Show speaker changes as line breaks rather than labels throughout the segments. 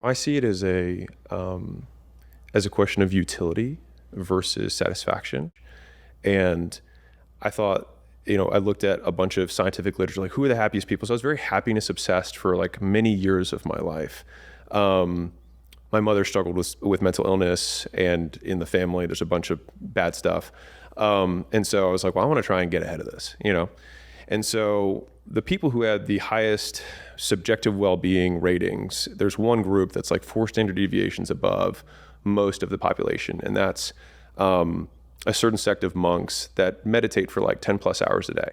I see it as a question of utility versus satisfaction. And I thought, I looked at a bunch of scientific literature, like who are the happiest people? So I was very happiness obsessed for like many years of my life. My mother struggled with mental illness, and in the family, there's a bunch of bad stuff. And so I was like, well, I want to try and get ahead of this. And so the people who had the highest subjective well-being ratings, there's one group that's like 4 standard deviations above most of the population. And that's a certain sect of monks that meditate for like 10 plus hours a day.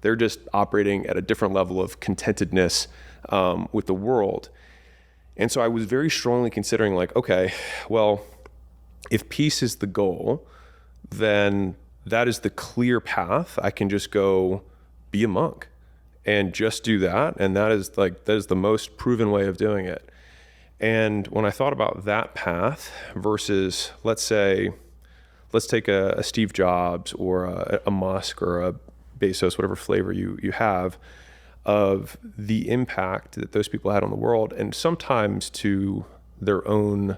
They're just operating at a different level of contentedness with the world. And so I was very strongly considering like, okay, well, if peace is the goal, then that is the clear path. I can just go be a monk and just do that. And that is the most proven way of doing it. And when I thought about that path versus, let's take a Steve Jobs or a Musk or a Bezos, whatever flavor you have, of the impact that those people had on the world, and sometimes to their own,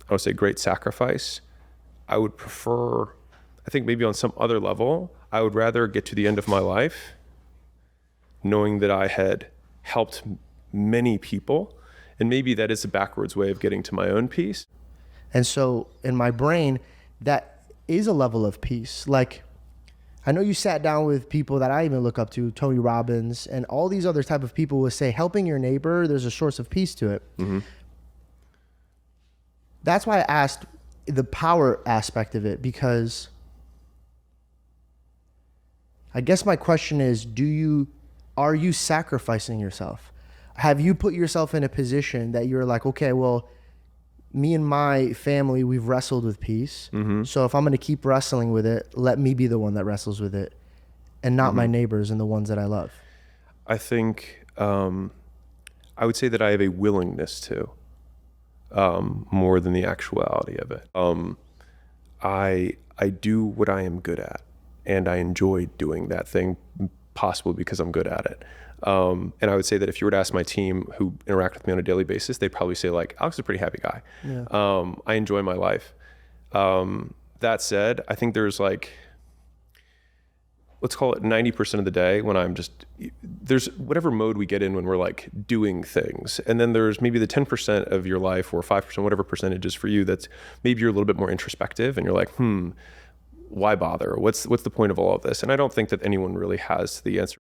I would say, great sacrifice, I would prefer, I think maybe on some other level, I would rather get to the end of my life knowing that I had helped many people. And maybe that is a backwards way of getting to my own peace.
And so in my brain, that is a level of peace. Like, I know you sat down with people that I even look up to, Tony Robbins, and all these other type of people will say, helping your neighbor, there's a source of peace to it.
Mm-hmm.
That's why I asked the power aspect of it, because I guess my question is, are you sacrificing yourself? Have you put yourself in a position that you're like, okay, well, me and my family, we've wrestled with peace.
Mm-hmm.
So if I'm going to keep wrestling with it, let me be the one that wrestles with it and not my neighbors and the ones that I love.
I think I would say that I have a willingness to more than the actuality of it. I do what I am good at, and I enjoy doing that thing, possibly because I'm good at it. And I would say that if you were to ask my team who interact with me on a daily basis, they'd probably say like, Alex is a pretty happy guy.
Yeah.
I enjoy my life. That said, I think there's like, let's call it 90% of the day when there's whatever mode we get in when we're like doing things. And then there's maybe the 10% of your life or 5%, whatever percentage is for you, that's maybe you're a little bit more introspective and you're like, why bother? What's the point of all of this? And I don't think that anyone really has the answer.